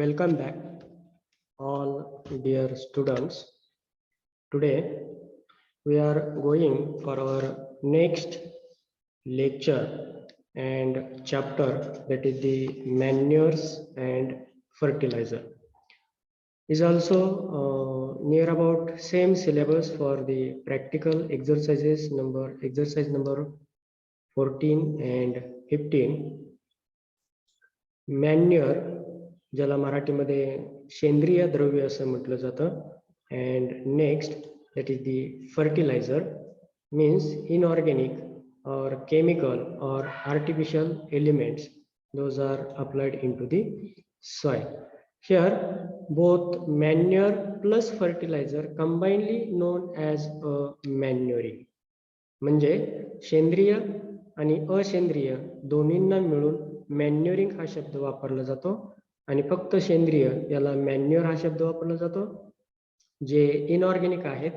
Welcome back, all dear students. Today we are going for our next lecture and chapter, that is the manures and fertilizer. Is also near about same syllabus for the practical exercise number 14 and 15. Manure, ज्याला मराठीमध्ये सेंद्रिय द्रव्य असं म्हटलं जातं. And next that is the fertiliser, means inorganic or chemical or artificial elements, those are applied into the soil. Here both manure plus fertilizer combinedly known as a manuring. म्हणजे सेंद्रिय आणि असेंद्रिय दोन्हींना मिळून मॅन्युरिंग हा शब्द वापरला जातो आणि फक्त सेंद्रिय याला मॅन्युअर हा शब्द वापरला जातो. जे इनऑर्गॅनिक आहेत,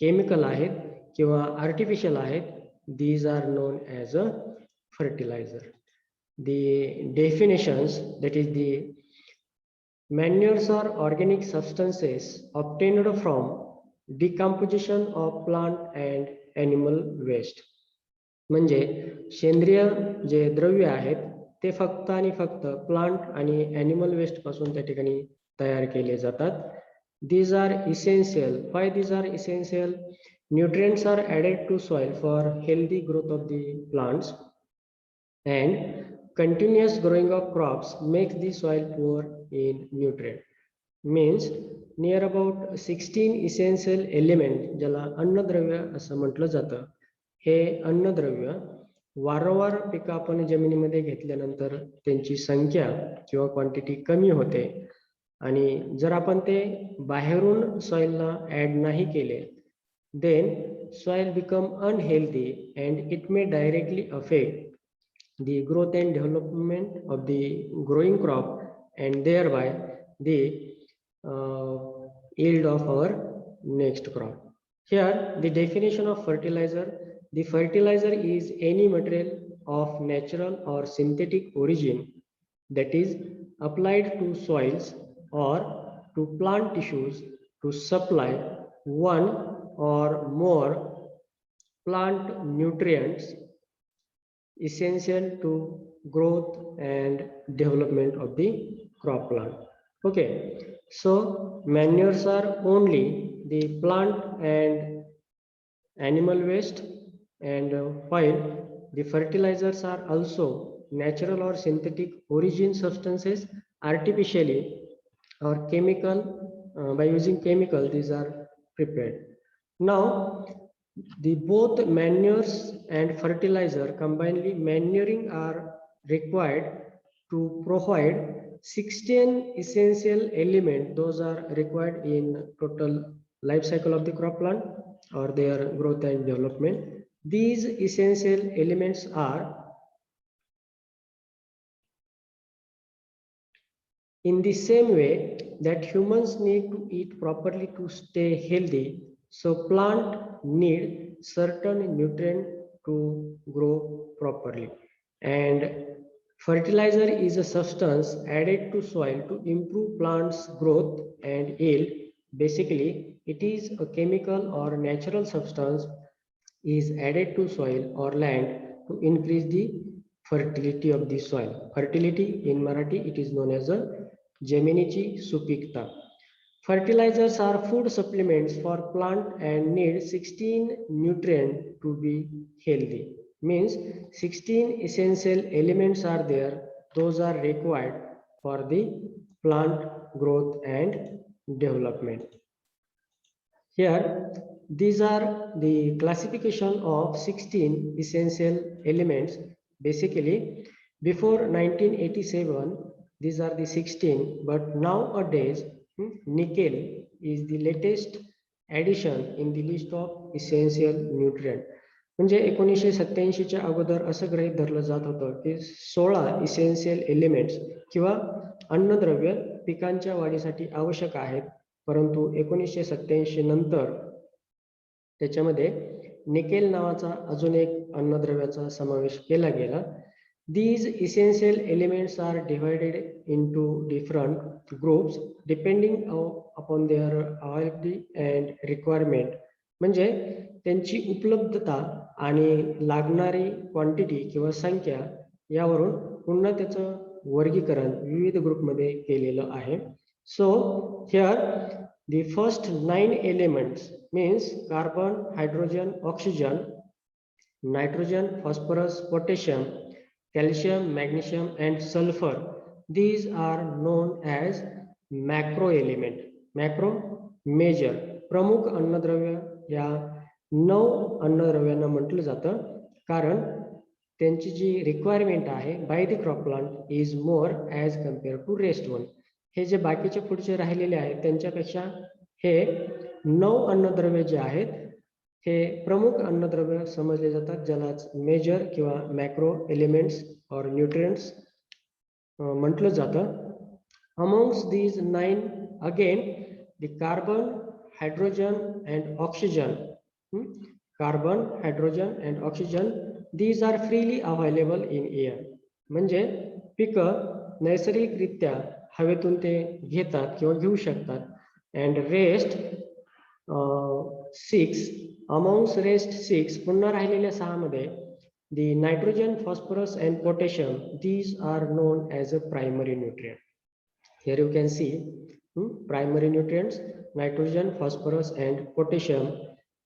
केमिकल आहेत किंवा आर्टिफिशियल आहेत, these are known as a fertilizer. The definitions, that is the manures are organic substances obtained from decomposition of plant and animal waste. म्हणजे सेंद्रिय जे द्रव्य आहेत ते फक्त आणि फक्त प्लांट आणि ॲनिमल वेस्ट पासून त्या ठिकाणी तयार केले जातात. These are essential. Why these are essential? Nutrients are added to soil for healthy growth of the plants, and continuous growing of crops makes the soil poor in nutrient. Means near about 16 essential element, ज्याला अन्नद्रव्य असं म्हटलं जातं. हे अन्नद्रव्य वारंवार पिकं आपण जमिनीमध्ये घेतल्यानंतर त्यांची संख्या किंवा क्वांटिटी कमी होते आणि जर आपण ते बाहेरून सॉइलला ऍड नाही केले, then soil become unhealthy and it may directly affect the growth and development of the growing crop and thereby the yield of our next crop. Here the definition of fertilizer: the fertilizer is any material of natural or synthetic origin that is applied to soils or to plant tissues to supply one or more plant nutrients essential to growth and development of the crop plant. Okay, so manures are only the plant and animal waste, and while the fertilizers are also natural or synthetic origin substances artificially or chemical, by using chemical these are prepared. Now the both manures and fertilizer combinedly manuring are required to provide 16 essential elements. Those are required in total life cycle of the crop plant or their growth and development. These essential elements are: in the same way that humans need to eat properly to stay healthy, so plant need certain nutrient to grow properly. And fertilizer is a substance added to soil to improve plants growth and yield. Basically it is a chemical or natural substance is added to soil or land to increase the fertility of the soil. Fertility in Marathi it is known as a जमिनीची सुपीकता. Fertilizers are food supplements for plant and need 16 nutrients to be healthy. Means 16 essential elements are there, those are required for the plant growth and development. Here these are the classification of 16 essential elements. Basically before 1987 these are the 16, but nowadays nickel is the latest addition in the list of essential nutrient. म्हणजे 1987 च्या अगोदर असं गृहीत धरलं जात होतं की 16 essential elements किंवा अन्नद्रव्य पिकांच्या वाढीसाठी आवश्यक आहेत, परंतु 1987 नंतर त्याच्यामध्ये निकेल नावाचा अजून एक अन्नद्रव्याचा समावेश केला गेला. These essential elements are divided into different groups depending upon their availability and requirement. म्हणजे त्यांची उपलब्धता आणि लागणारी क्वांटिटी किंवा संख्या यावरून पुन्हा त्याचं वर्गीकरण विविध ग्रुपमध्ये केलेलं आहे. So here the first 9 elements means carbon, hydrogen, oxygen, nitrogen, phosphorus, potassium, calcium, magnesium, and sulfur. These are known as macro element. Macro major. प्रमुख अन्नद्रव्य या 9 अन्नद्रव्यांना म्हटलं जातं कारण त्यांची जी रिक्वायरमेंट आहे by the crop plant is more as compare to rest one. हे जे बाकीचे पुढचे राहिलेले आहेत त्यांच्यापेक्षा हे 9 अन्नद्रव्य जे आहेत हे प्रमुख अन्नद्रव्य समजले जातात, ज्यालाच मेजर किंवा मॅक्रो एलिमेंट्स और न्यूट्रिएंट्स म्हटलं जातं. Amongst these 9 again the carbon, hydrogen and oxygen. Carbon, hydrogen and oxygen these are freely available in air. म्हणजे पिकं नैसर्गिकरित्या हवेतून ते घेतात किंवा घेऊ शकतात. अँड रेस्ट 6 अमॉंग्स रेस्ट 6 पुन्हा राहिलेल्या 6 मध्ये the nitrogen, phosphorus and potassium, these are known as a primary nutrient. Here you can see primary nutrients nitrogen, phosphorus and potassium,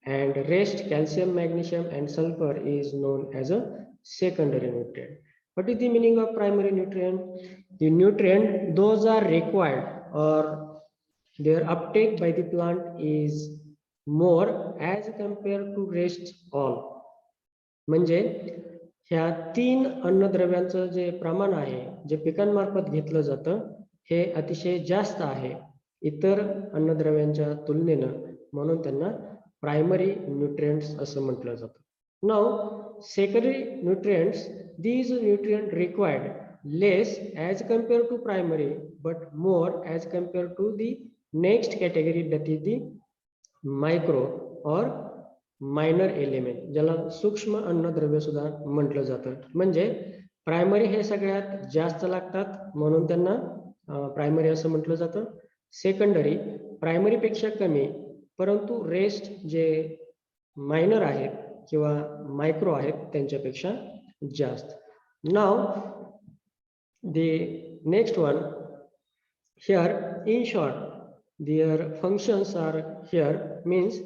and rest calcium, magnesium and sulfur is known as a secondary nutrient. What is the meaning of primary nutrient? The nutrient those are required or their uptake by the plant is more as compared to rest all. म्हणजे ह्या 3 अन्नद्रव्यांचं जे प्रमाण आहे जे पिकांमार्फत घेतलं जातं हे अतिशय जास्त आहे इतर अन्नद्रव्यांच्या तुलनेनं, म्हणून त्यांना प्रायमरी न्यूट्रिएंट्स असं म्हटलं जातं. Now secondary nutrients, these nutrient required less as compared to primary but more as compared to the next category, that is the micro or minor element, ज्याला सूक्ष्म अन्नद्रव्य सुद्धा म्हटलं जातं. म्हणजे प्रायमरी हे सगळ्यात जास्त लागतात म्हणून त्यांना प्रायमरी असं म्हटलं जातं. सेकंडरी प्रायमरी पेक्षा कमी परंतु रेस्ट जे मायनर आहेत किंवा मायक्रो आहेत त्यांच्यापेक्षा जास्त. Now the next one here in short their functions are here means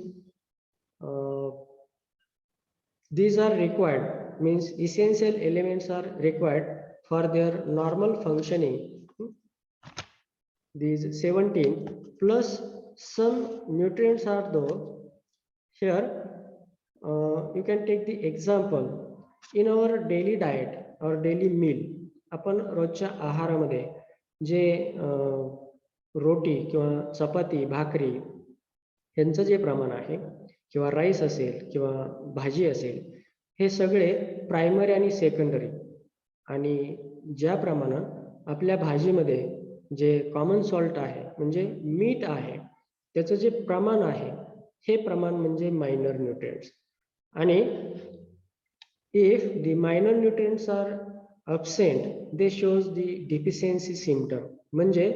these are required means essential elements are required for their normal functioning. These 17 plus some nutrients are though. Here you can take the example in our daily diet or daily meal. आपण रोजच्या आहारामध्ये जे रोटी किंवा चपाती भाकरी यांचं जे प्रमाण आहे किंवा rice असेल किंवा भाजी असेल हे सगळे प्रायमरी आणि सेकंडरी. आणि ज्याप्रमाणे आपल्या भाजीमध्ये जे कॉमन सॉल्ट आहे म्हणजे मीठ आहे त्याचं जे प्रमाण आहे हे प्रमाण म्हणजे मायनर न्यूट्रिएंट्स. आणि if the minor nutrients are absent they shows the deficiency symptom. म्हणजे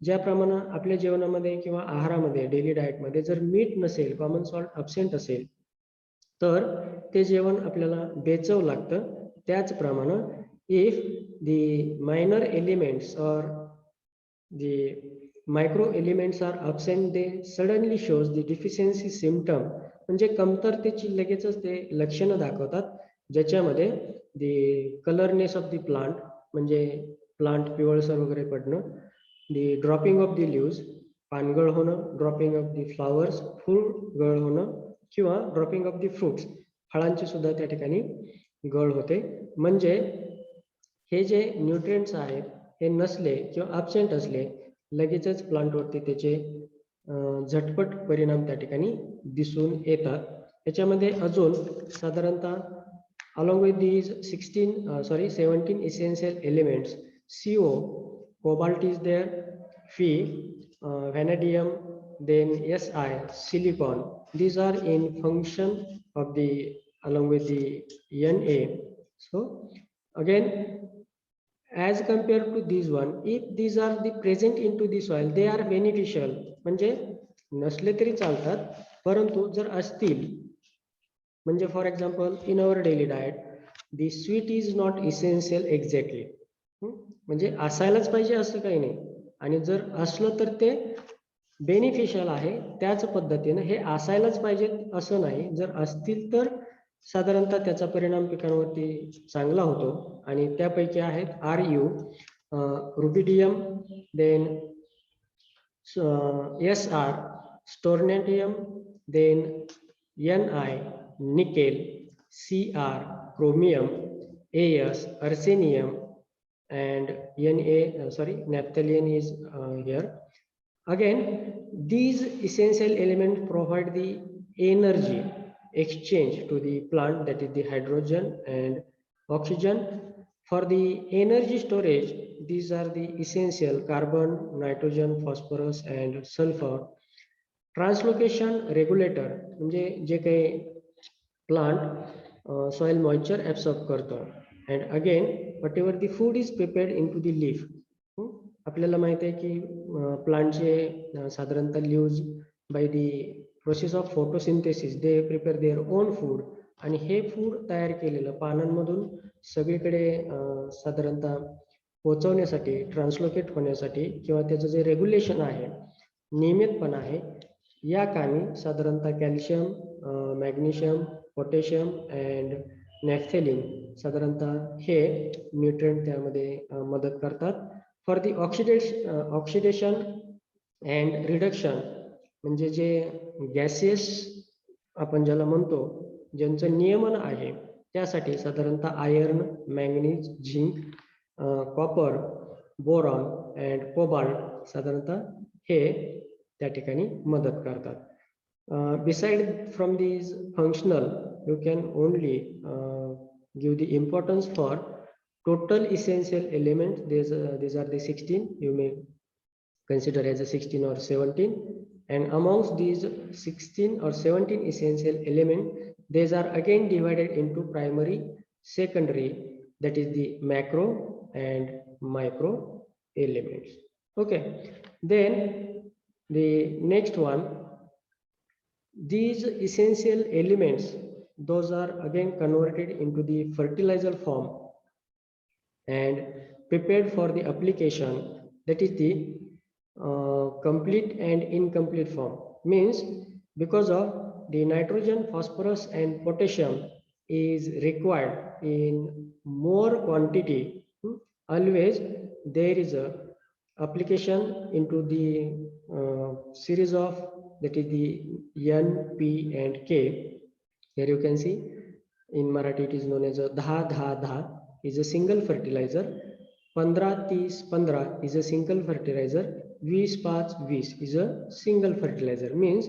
ज्याप्रमाणे आपल्या जेवणामध्ये किंवा आहारामध्ये डेली डाएटमध्ये जर मीठ नसेल, कॉमन सॉल्ट अब्सेंट असेल तर ते जेवण आपल्याला बेचव लागतं. त्याचप्रमाणे इफ द मायनर एलिमेंट्स और the micro elements are absent they suddenly shows the deficiency symptom. म्हणजे कमतरतेची लगेचच ते लक्षणं दाखवतात ज्याच्यामध्ये the colourness of the plant म्हणजे प्लांट पिवळसर वगैरे पडणं, the dropping of the leaves पानगळ होणं, ड्रॉपिंग ऑफ द फ्लॉवर्स फुल गळ होणं किंवा ड्रॉपिंग ऑफ द फ्रुट्स फळांची सुद्धा त्या ठिकाणी गळ होते. म्हणजे हे जे न्यूट्रिएंट्स आहेत हे नसले किंवा ॲब्सेंट असले लगेचच प्लांटवरती त्याचे झटपट परिणाम त्या ठिकाणी दिसून येतात. याच्यामध्ये अजून साधारणतः along with these 17 essential elements, CO, cobalt is there, Fe, vanadium, then Si, silicon. These are in function of the along with the Na. So again, as compared to this one, if these are the present into the soil, they are beneficial. म्हणजे नसले तरी चालतात, परंतु जर असतील, म्हणजे for example in our daily diet the sweet is not essential exactly, म्हणजे असायलाच पाहिजे असं काही नाही, आणि जर असलं तर ते बेनिफिशियल आहे. त्याच पद्धतीने हे असायलाच पाहिजे असं नाही, जर असतील तर साधारणतः त्याचा परिणाम पिकांवरती चांगला होतो, आणि त्यापैकी आहेत RU, rubidium, then SR, strontium, then NI, nickel, CR, chromium, AS, arsenium, and naphthalene is here. Again, these essential elements provide the energy exchange to the plant, that is the hydrogen and oxygen. For the energy storage, these are the essential carbon, nitrogen, phosphorus and sulfur. Translocation regulator, म्हणजे जे काही plant soil moisture absorb करतो. And again, whatever the food is prepared into the leaf, आपल्याला माहित आहे की प्लांटचे साधारणतः leaves by the process of photosynthesis they prepare their own food, आणि हे food तयार केलेलं पानांमधून सगळीकडे साधारणतः पोहोचवण्यासाठी, ट्रान्सलोकेट होण्यासाठी, किंवा त्याचं जे रेग्युलेशन आहे, नियमितपणा आहे, या कामी साधारणतः calcium, magnesium, potassium and naphthalene साधारणतः हे न्यूट्रिएंट त्यामध्ये मदत करतात. For the oxidation and reduction, म्हणजे जे गॅसेस आपण ज्याला म्हणतो, ज्यांचं नियमन आहे, त्यासाठी साधारणतः iron, manganese, zinc, copper, boron and cobalt साधारणतः हे त्या ठिकाणी मदत करतात. Beside from these functional, you can only give the importance for total essential elements. These are the 16. You may consider as a 16 or 17. And amongst these 16 or 17 essential elements, these are again divided into primary, secondary, that is the macro and micro elements. Okay. Then the next one, these essential elements, those are again converted into the fertilizer form and prepared for the application, that is the complete and incomplete form. Means because of the nitrogen, phosphorus and potassium is required in more quantity, always there is a application into the series of, that is the N, P and K. Here you can see in Marathi it is known as a 10-10-10 is a single fertilizer, 15-30-15 is a single fertilizer, 20-5-20 is a single fertilizer. Means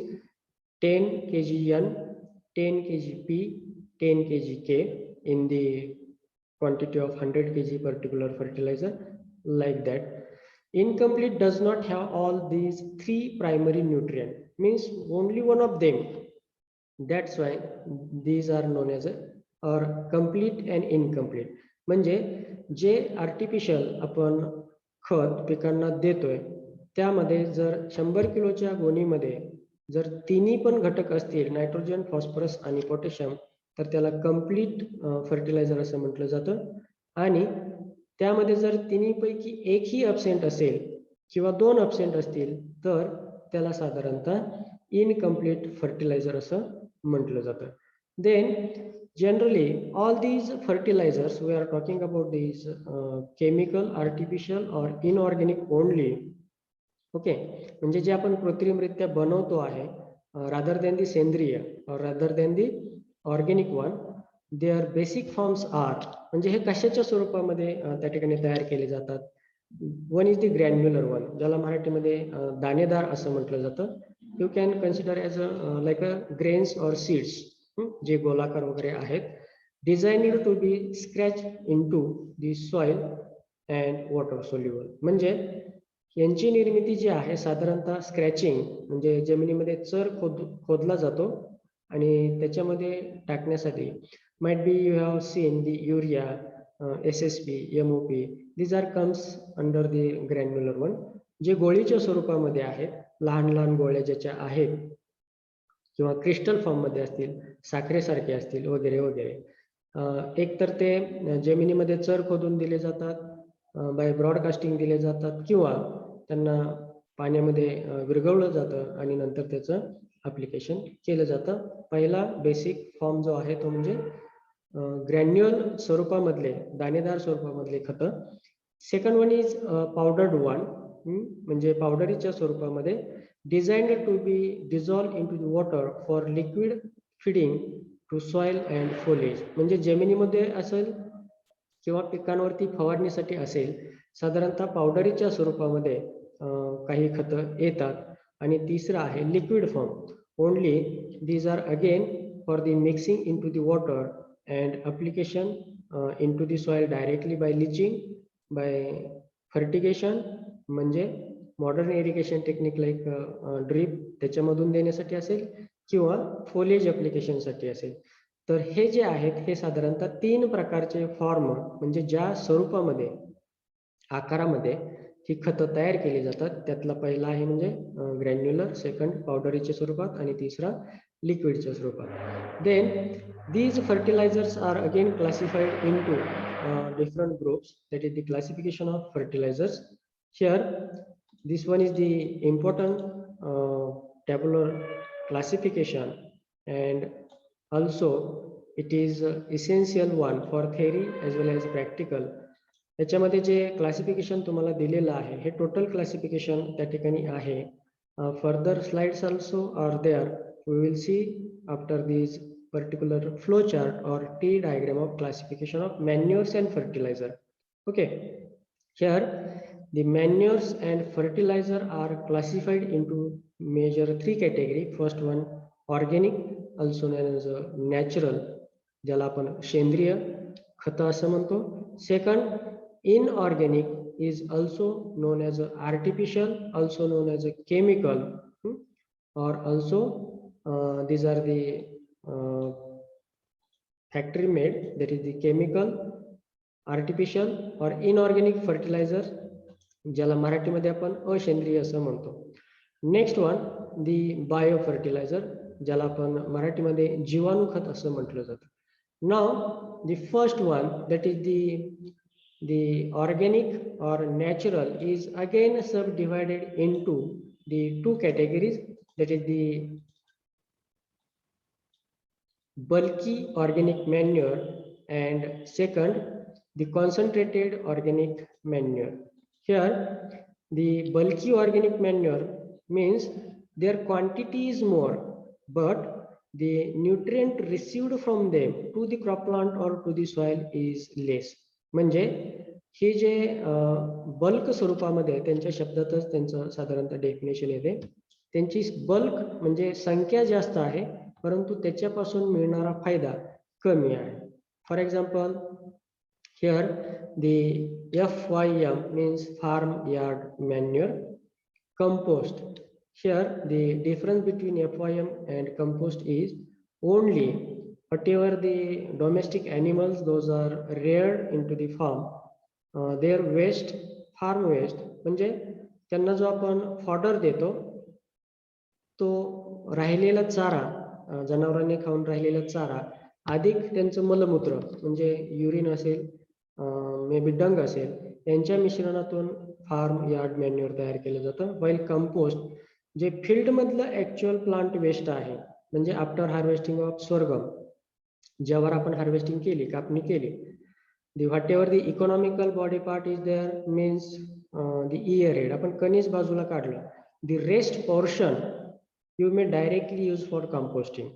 10 kg N, 10 kg P, 10 kg K in the quantity of 100 kg particular fertilizer, like that. Incomplete does not have all these three primary nutrients, means only one of them. That's why these are known as or complete and incomplete. म्हणजे जे artificial आपण खत पिकांना देतोय, त्यामध्ये जर 100 किलोच्या गोणीमध्ये जर तिन्ही पण घटक असतील, नायट्रोजन, फॉस्फरस आणि पोटॅशियम, तर त्याला कंप्लीट फर्टिलायझर असं म्हटलं जातं. आणि त्यामध्ये जर तिन्हीपैकी एकही अब्सेंट असेल किंवा 2 अब्सेंट असतील, तर त्याला साधारणतः इनकम्प्लीट फर्टिलायझर असं म्हटलं जातं. Then generally all these fertilizers, we are talking about these chemical, artificial or inorganic only. Okay, म्हणजे जे आपण कृत्रिमरित्या बनवतो आहे, rather than the सेंद्रिय or rather than the organic one, their basic forms are, म्हणजे हे कशाच्या स्वरूपामध्ये त्या ठिकाणी तयार केले जातात. One is the granular one, ज्याला मराठीमध्ये दाणेदार असं म्हटलं जातं. You can consider as a like a grains or seeds, जे गोलाकार वगैरे आहेत. Designed to be scratch into the soil and water soluble, म्हणजे यांची निर्मिती जी आहे साधारणतः स्क्रॅचिंग, म्हणजे जमिनीमध्ये चर खोदला जातो आणि त्याच्यामध्ये टाकण्यासाठी. Might be you have seen the urea, SSP, MOP, these are comes under the granular one. जे गोळीच्या स्वरूपामध्ये आहेत, लहान लहान गोळ्या ज्याच्या आहेत किंवा क्रिस्टल फॉर्म मध्ये असतील, साखरेसारखे असतील वगैरे वगैरे. एक तर ते जमिनीमध्ये चर खोदून दिले जातात, बाय ब्रॉडकास्टिंग दिले जातात, किंवा त्यांना पाण्यामध्ये विरघळलं जातं आणि नंतर त्याचं ॲप्लिकेशन केलं जातं. पहिला बेसिक फॉर्म जो आहे तो म्हणजे ग्रॅन्युअल स्वरूपामधले, दाणेदार स्वरूपामधले खतं. Second one is powdered one, म्हणजे पावडरीच्या स्वरूपामध्ये designed to be dissolve into the water for liquid feeding to soil and foliage. म्हणजे जमिनीमध्ये असेल किंवा पिकांवरती फवारणीसाठी असेल, साधारणतः पावडरीच्या स्वरूपामध्ये काही खतं येतात. आणि तिसरं आहे liquid form. Only these are again for the mixing into the water and application into the soil directly by leaching, by fertigation, म्हणजे modern irrigation technique like drip त्याच्यामधून देण्यासाठी असेल, किंवा फोलेज ॲप्लिकेशनसाठी असेल. तर हे जे आहेत हे साधारणतः 3 प्रकारचे फॉर्म, म्हणजे ज्या स्वरूपामध्ये, आकारामध्ये ही खतं तयार केली जातात. त्यातला पहिला आहे म्हणजे ग्रॅन्युलर, सेकंड पावडरीच्या स्वरूपात, आणि तिसरा लिक्विडच्या स्वरूपात. Then these fertilizers are again classified into different groups. That is the classification of fertilizers. Here this one is the important tabular classification, and also it is essential one for theory as well as practical. याच्यामध्ये जे classification तुम्हाला दिलेलं आहे हे total classification त्या ठिकाणी आहे. Further slides also are there. We will see after this particular flow chart or T diagram of classification of manures and fertilizer. Okay, here the manures and fertilizer are classified into major 3 category. First one organic, also known as natural, ज्याला आपण सेंद्रिय खत असं म्हणतो. Second inorganic is also known as artificial, also known as a chemical, or also these are the factory made, that is the chemical, artificial or inorganic fertilizer, ज्याला मराठीमध्ये आपण असेंद्रिय असं म्हणतो. Next one the bio fertiliser, ज्याला आपण मराठीमध्ये जीवाणू खत असं म्हटलं जातं. Now the first one, that is the organic or natural, is again subdivided into the 2 categories, that is the bulky organic manure and second the concentrated organic manure. Here the bulky organic manure means their quantity is more but the nutrient received from them to the crop plant or to the soil is less. म्हणजे हे जे bulk स्वरूपामध्ये, त्यांच्या शब्दातच त्यांचं साधारणतः definition येते, त्यांची bulk म्हणजे संख्या जास्त आहे परंतु त्याच्यापासून मिळणारा फायदा कमी आहे. For example here the FYM means farm yard manure. Compost, here the difference between FYM and compost is only whatever the domestic animals, those are reared into the farm, their waste, farm waste, म्हणजे त्यांना जो आपण fodder देतो तो राहिलेला चारा, जनावरांनी खाऊन राहिलेला चारा अधिक त्यांचं मलमूत्र म्हणजे युरिन असेल, मे बी डंग असेल, यांच्या मिश्रणातून फार्म यार्ड मॅन्युअर तयार केलं जातं. वाईल कंपोस्ट जे फील्ड मधलं ऍक्च्युअल प्लांट वेस्ट आहे, म्हणजे आफ्टर हार्वेस्टिंग ऑफ सोरगम, ज्यावर आपण हार्वेस्टिंग केली, कापणी केली, the whatever the economical body part is there means the ear head आपण कणीस बाजूला काढलं, the rest portion you may directly use for composting.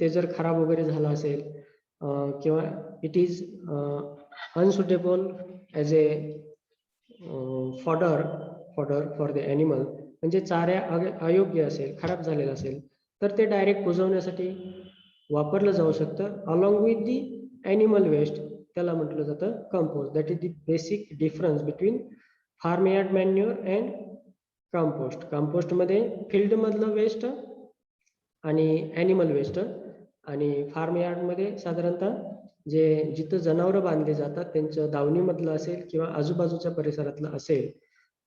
ते जर खराब वगैरे झालं असेल किंवा it is unsuitable as a fodder for the animal, म्हणजे चाऱ्या अयोग्य असेल, खराब झालेलं असेल तर ते डायरेक्ट कुजवण्यासाठी वापरलं जाऊ शकतं along with the animal waste. त्याला म्हटलं जातं compost. That is the basic difference between farm yard manure and compost. Compost मध्ये फील्ड मधलं वेस्ट आणि ॲनिमल वेस्ट आणि फार्म यार्डमध्ये साधारणतः जिथं जनावरं बांधली जातात त्यांचं दावणीमधलं असेल किंवा आजूबाजूच्या परिसरातलं असेल,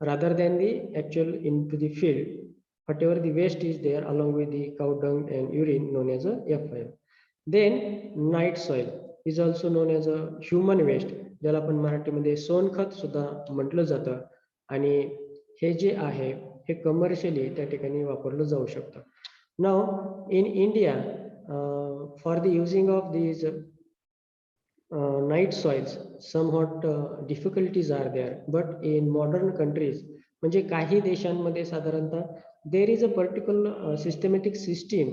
rather than the actual into the field, whatever the waste is there along with the cow dung and urine known as a F5. Then night soil is also known as a human waste, ज्याला आपण मराठीमध्ये सोनखत सुद्धा म्हटलं जातं. आणि हे जे आहे हे commercially त्या ठिकाणी वापरलं जाऊ शकतं. Now in India, for the using of these night soils, somewhat difficulties are there, but in modern countries, म्हणजे काही देशांमध्ये साधारणतः there is a particular systematic system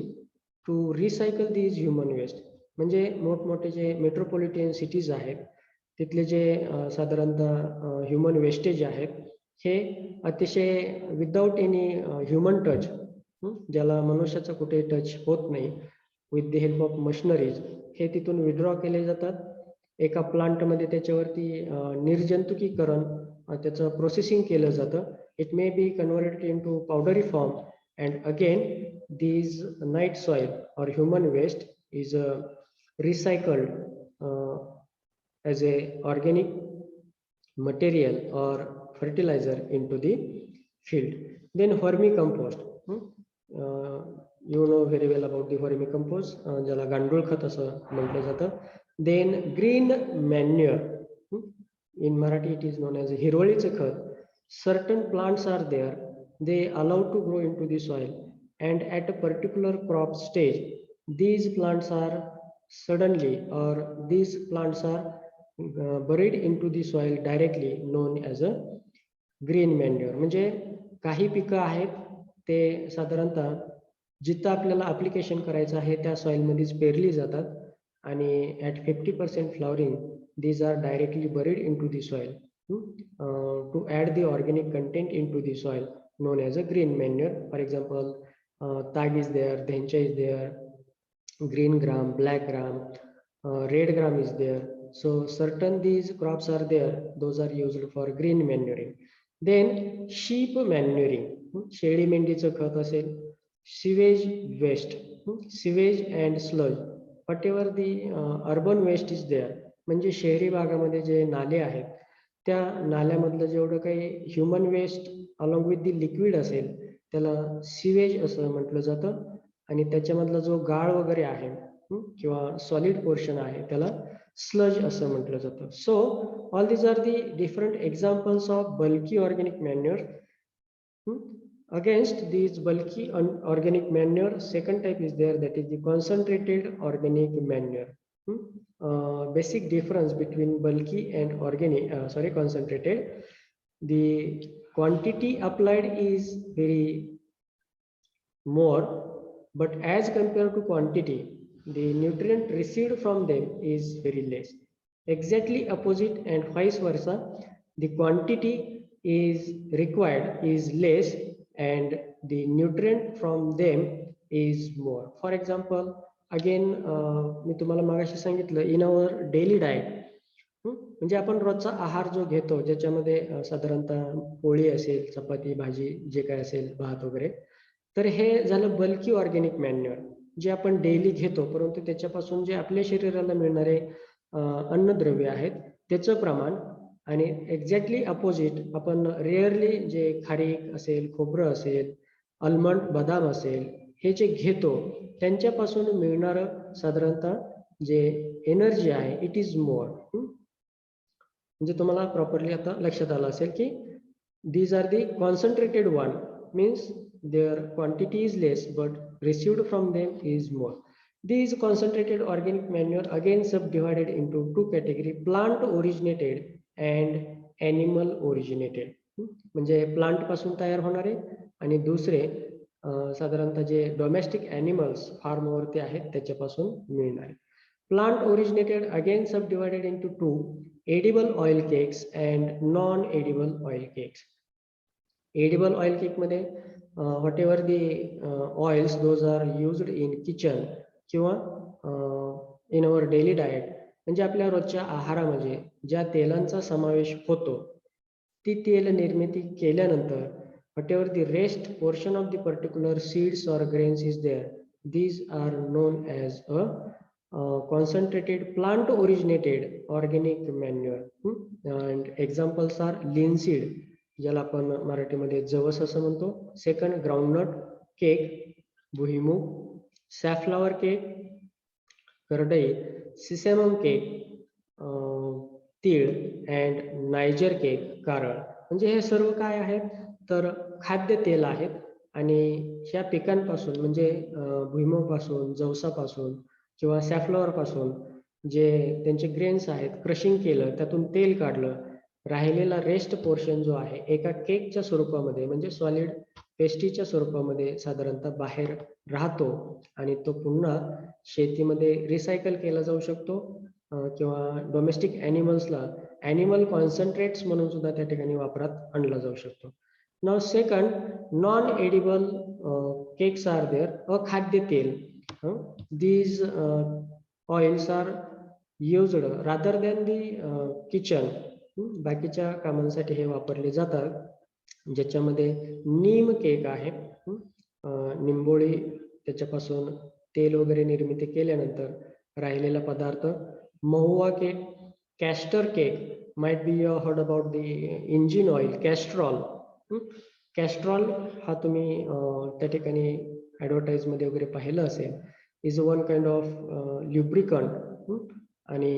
to recycle these human waste. म्हणजे मोठमोठे जे मेट्रोपॉलिटन सिटीज आहेत तिथले जे साधारणतः human wastage आहेत हे अतिशय विदाउट एनी ह्युमन टच, ज्याला मनुष्याचा कुठेही टच होत नाही, with the help of machineries हे तिथून विड्रॉ केले जातात. एका प्लांटमध्ये त्याच्यावरती निर्जंतुकीकरण त्याचं प्रोसेसिंग केलं जातं. It may be converted into powdery form and again these night soil or human waste is recycled as a organic material or fertilizer into the field. Then vermicompost, you know very well about the vermicompost, ज्याला गांडूळ खत असं म्हटलं जातं. Then green manure, in Marathi it is known as हिरवळीचं खत. Certain plants are there, they allow to grow into the soil, and at a particular crop stage these plants are suddenly or these plants are buried into the soil directly, known as a green manure. म्हणजे काही पिकं आहेत ते साधारणतः जिथं आपल्याला application करायचं आहे त्या सॉइल मध्येच पेरली जातात आणि at 50% flowering these are directly buried into the soil to add the organic content into the soil, known as a green manure. For example, tag is there, dhencha is there, green gram, black gram, red gram is there. So certain these crops are there, those are used for green manuring. Then sheep manuring, शेळी मेंढीचं खत असेल. Sewage waste, sewage and sludge, whatever the urban waste is there, म्हणजे शहरी भागामध्ये जे नाले आहेत त्या नाल्यामधलं जेवढं काही human waste along with the liquid असेल त्याला सिवेज असं म्हटलं जातं. आणि त्याच्यामधला जो गाळ वगैरे आहे किंवा सॉलिड पोर्शन आहे त्याला स्लज असं म्हटलं जातं. So all these are the different examples of bulky organic manure. Against these bulky organic manure, second type is there, that is the concentrated organic manure. Basic difference between bulky and concentrated. The quantity applied is very more, but as compared to quantity, the nutrient received from them is very less. Exactly opposite and vice versa, the quantity is required is less and the nutrient from them is more. For example, again मी तुम्हाला मागाशी सांगितलं in our daily diet, म्हणजे आपण रोजचा आहार जो घेतो ज्याच्यामध्ये साधारणतः पोळी असेल, चपाती, भाजी, जे काय असेल, भात वगैरे, तर हे झालं बल्की ऑर्गॅनिक मॅन्युअर जे आपण डेली घेतो, परंतु त्याच्यापासून जे आपल्या शरीराला मिळणारे अन्नद्रव्य आहेत त्याचं प्रमाण. आणि एक्झॅक्टली अपोजिट आपण रेअरली जे खारीक असेल, खोबरं असेल, आल्मंड, बदाम असेल, हे जे घेतो त्यांच्यापासून मिळणारं साधारणतः जे एनर्जी आहे इट इज मोर. म्हणजे तुम्हाला प्रॉपरली आता लक्षात आलं असेल की these are the concentrated one, means their quantity is less but received from them is more. These concentrated organic manure again subdivided into two category, plant originated and animal originated. म्हणजे plant पासून तयार होणारे आणि दुसरे साधारणतः जे domestic animals फार्मवरती आहेत त्याच्यापासून मिळणारे. Plant originated again subdivided into two, edible oil cakes and non edible oil cakes. Edible oil cake मध्ये whatever the oils those are used in kitchen किंवा इन अवर डेली डाएट, म्हणजे आपल्या रोजच्या आहारामध्ये ज्या तेलांचा समावेश होतो ती तेल निर्मिती केल्यानंतर whatever the rest portion of the particular seeds or grains is there, these are known as a concentrated plant originated organic manure. And examples are linseed, ज्याला आपण मराठीमध्ये जवस असं म्हणतो. सेकंड, ग्राउंडनट केक, भुईमूग, सॅफ्लॉवर केक, करडई, सिसॅमम केक, तीळ, and Niger cake, कारळ. म्हणजे हे सर्व काय आहेत तर खाद्य तेल आहेत आणि ह्या पिकांपासून म्हणजे भुईमूगपासून, जवसापासून किंवा सॅफ्लॉवर पासून जे त्यांचे ग्रेन्स आहेत क्रशिंग केलं, त्यातून तेल काढलं, राहिलेला रेस्ट पोर्शन जो आहे एका केकच्या स्वरूपामध्ये म्हणजे सॉलिड पेस्ट्रीच्या स्वरूपामध्ये साधारणतः बाहेर राहतो आणि तो पुन्हा शेतीमध्ये रिसायकल केला जाऊ शकतो किंवा डोमेस्टिक ॲनिमल्सला ॲनिमल कॉन्सन्ट्रेट्स म्हणून सुद्धा त्या ठिकाणी वापरात आणला जाऊ शकतो. Now second, non edible cakes are there. अखाद्य तेल, these oils are used rather than the kitchen. बाकीच्या कामांसाठी हे वापरले जातात, ज्याच्यामध्ये नीम केक आहे. निंबोळी त्याच्यापासून तेल वगैरे निर्मिती केल्यानंतर राहिलेला पदार्थ. Mahua cake, castor cake, might be you heard about the engine oil, Castrol. Castrol हा तुम्ही त्या ठिकाणी ॲडव्हर्टाईज मध्ये वगैरे पाहिलं असेल. Is one kind of lubricant आणि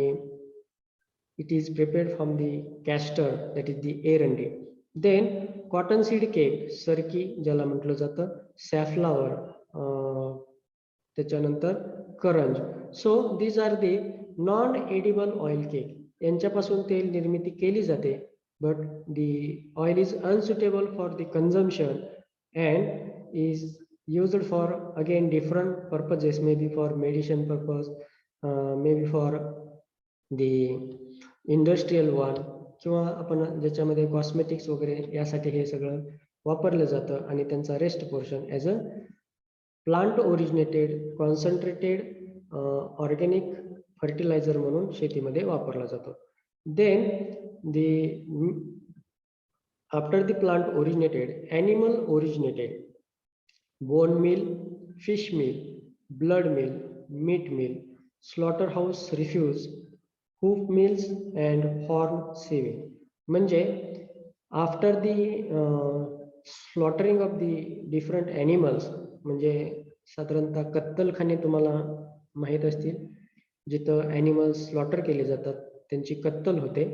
it is prepared from the castor, that is the एरंडी. Then cotton seed cake, सरकी ज्याला म्हटलं जातं, सॅफ्लॉवर, त्याच्यानंतर करंज. सो these are the non edible oil cake. यांच्यापासून तेल निर्मिती केली जाते, but the oil is unsuitable for the consumption and is used for again different purposes, maybe for medicine purpose, maybe for the industrial one, किंवा आपण ज्याच्यामध्ये cosmetics वगैरे यासाठी हे सगळं वापरलं जातं आणि त्यांचा rest portion as a plant originated concentrated organic fertiliser म्हणून शेतीमध्ये वापरला जातो. Then after the plant originated, animal originated, bone meal, fish meal, blood meal, meat meal, slaughter house refuse, hoof mills and horn sieving. म्हणजे after the slaughtering of the different animals, म्हणजे साधारणतः कत्तलखाने तुम्हाला माहीत असतील, जिथं ॲनिमल्स स्लॉटर केले जातात, त्यांची कत्तल होते.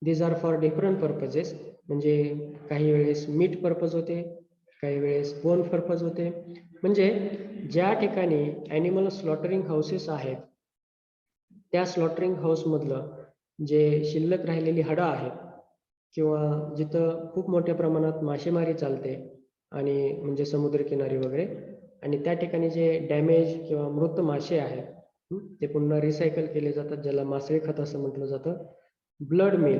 These are for different purposes, म्हणजे काही वेळेस मीट पर्पज होते, काही वेळेस बोन पर्पज होते. म्हणजे ज्या ठिकाणी ॲनिमल स्लॉटरिंग हाऊसेस आहेत त्या स्लॉटरिंग हाऊस मधलं जे शिल्लक राहिलेली हाडं आहेत किंवा जिथं खूप मोठ्या प्रमाणात मासेमारी चालते आणि म्हणजे समुद्रकिनारी वगैरे, आणि त्या ठिकाणी जे डॅमेज किंवा मृत मासे आहेत ते पुन्हा रिसायकल केले जातात, ज्याला मासळी खत असं म्हटलं जातं. ब्लड मिल,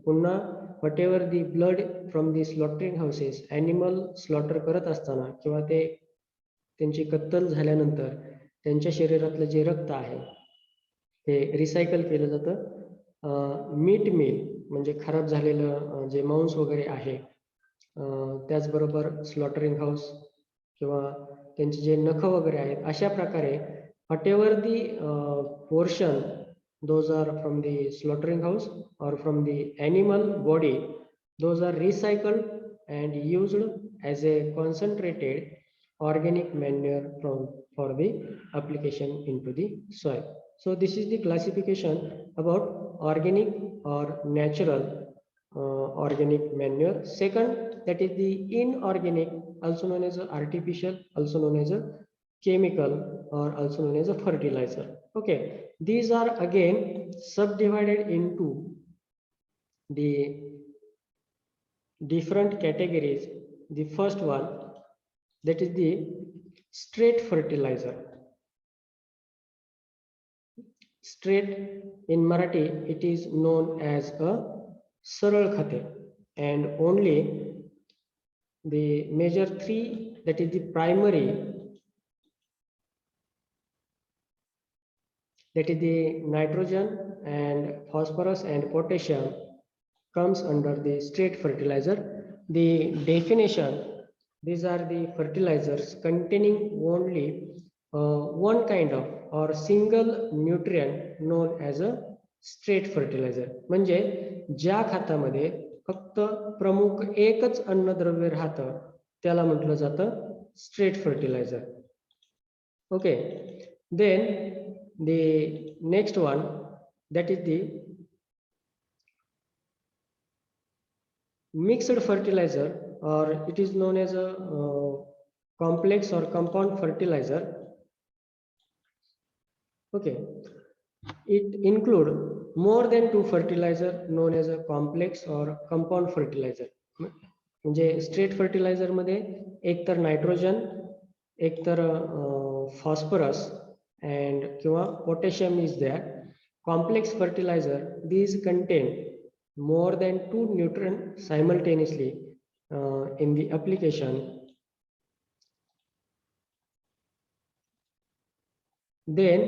पुन्हा what ever the blood from the slaughtering houses, animal slaughter करत असताना किंवा ते त्यांची कत्तल झाल्यानंतर त्यांच्या शरीरातलं जे रक्त आहे हे रिसायकल केलं जातं. मीट मिल म्हणजे खराब झालेलं जे मांस वगैरे आहे, त्याचबरोबर स्लॉटरिंग हाऊस किंवा त्यांचे जे नख वगैरे आहेत, अशा प्रकारे whatever the portion those are from the slaughtering house और from the animal body, those are recycled and used as a concentrated organic manure for the application into the soil. So this is the classification about organic or natural organic manure. Second, that is the inorganic, also known as artificial, also known as a chemical, or also known as a fertilizer. Okay, these are again subdivided into the different categories. The first one, that is the straight fertilizer. Straight in Marathi it is known as a saral khate, and only the major three, that is the primary, that is the nitrogen and phosphorus and potassium, comes under the straight fertilizer. The definition: these are the fertilizers containing only one kind of or single nutrient known as a straight fertilizer. म्हणजे ज्या खतामध्ये फक्त प्रमुख एकच अन्नद्रव्य राहतं त्याला म्हटलं जातं straight fertilizer. Okay, then the next one, that is the mixed fertilizer, or it is known as a complex or compound fertilizer. Okay, it include more than two fertilizer known as a complex or compound fertilizer. म्हणजे straight fertiliser मध्ये एक तर nitrogen, एक तर phosphorus and किंवा potassium is there. Complex fertiliser these contain more than two nutrients simultaneously in the application. Then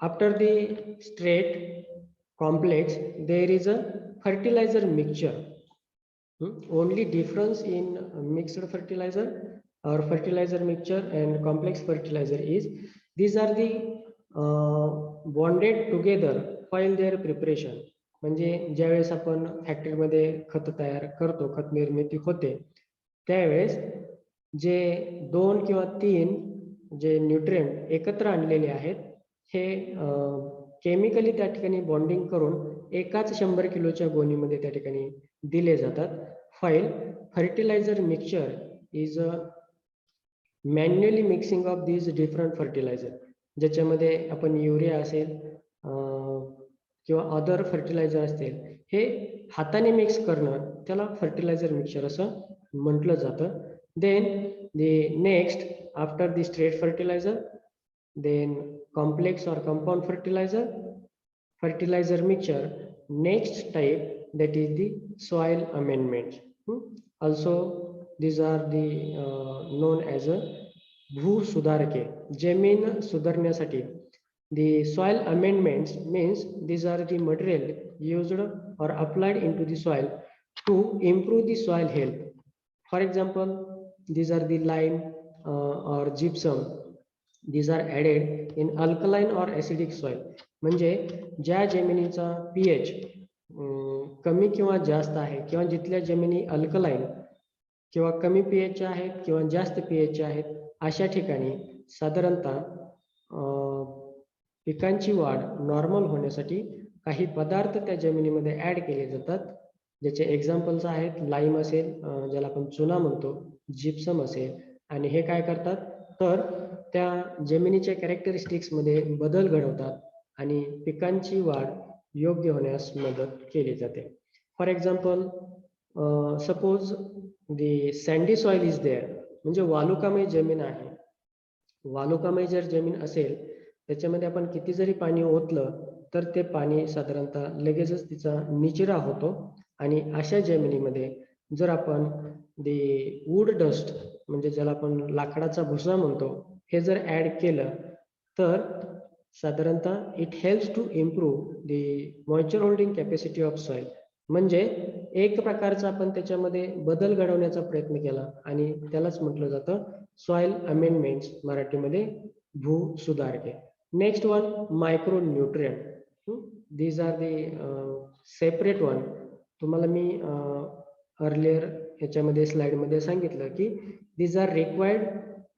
after the straight complex there is a fertilizer mixture. Only difference in mixed fertilizer or fertilizer mixture and complex fertilizer is these are the bonded together while their preparation. म्हणजे ज्यावेळेस आपण फॅक्टरीमध्ये खत तयार करतो, खत निर्मिती होते, त्यावेळेस जे 2 किंवा 3 जे न्यूट्रिएंट एकत्र आणलेले आहेत हे केमिकली त्या ठिकाणी बॉन्डिंग करून एकाच 100 किलोच्या गोणीमध्ये त्या ठिकाणी दिले जातात. while fertilizer mixture is a manually mixing of these different fertilizer, ज्याच्यामध्ये आपण युरिया असेल किंवा अदर फर्टिलायझर असतील हे हाताने मिक्स करणं त्याला फर्टिलायझर मिक्सचर असं म्हटलं जातं. Then the next after the straight fertilizer, then complex or compound fertilizer mixture, next type that is the soil amendments. Also these are the known as a भूसुधारके, जमीन सुधारण्यासाठी. The soil amendments means these are the material used or applied into the soil to improve the soil health. For example, these are the lime or gypsum. These are added in alkaline or acidic soil. म्हणजे ज्या जमिनीचा pH कमी किंवा जास्त आहे किंवा जिथल्या जमिनी alkaline किंवा कमी pH च्या आहेत किंवा जास्त pH च्या आहेत अशा ठिकाणी साधारणतः पिकांची वाढ नॉर्मल होण्यासाठी काही पदार्थ त्या जमिनीमध्ये ऍड केले जातात. ज्याचे एक्झाम्पल्स आहेत लाईम असेल, ज्याला आपण चुना म्हणतो, जिप्सम असेल, आणि हे काय करतात तर त्या जमिनीच्या कॅरेक्टरिस्टिक्स मध्ये बदल घडवतात आणि पिकांची वाढ योग्य होण्यास मदत केली जाते. For example, suppose the sandy soil is there, म्हणजे वालुकामय जमीन आहे. वालुकामय जर जमीन असेल त्याच्यामध्ये आपण किती जरी पाणी ओतलं तर ते पाणी साधारणतः लगेचच तिचा निचरा होतो. आणि अशा जमिनीमध्ये जर आपण दी वूड डस्ट, म्हणजे ज्याला आपण लाकडाचा भुसा म्हणतो, हे जर ऍड केलं तर साधारणतः it helps to improve the moisture holding capacity of soil. म्हणजे एक प्रकारचा आपण त्याच्यामध्ये बदल घडवण्याचा प्रयत्न केला आणि त्यालाच म्हटलं जातं सॉइल अमेंडमेंट्स, मराठीमध्ये भूसुधारके. Next one, micro nutrient. These are the separate one. तुम्हाला मी अर्लियर ह्याच्यामध्ये स्लाइडमध्ये सांगितलं की दीज आर required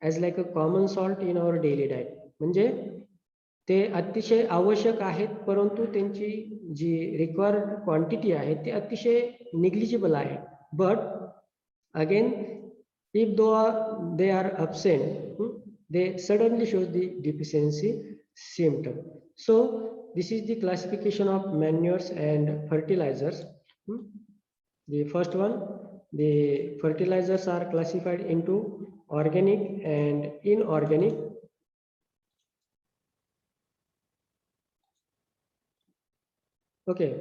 as like a common salt in our daily diet. म्हणजे ते अतिशय आवश्यक आहेत, परंतु त्यांची जी रिक्वायर्ड क्वांटिटी आहे ती अतिशय निग्लिजिबल आहे. But again if they are absent, they suddenly shows the deficiency symptom. So this is the classification of manures and fertilizers. The first one, the fertilizers are classified into organic and inorganic. Okay,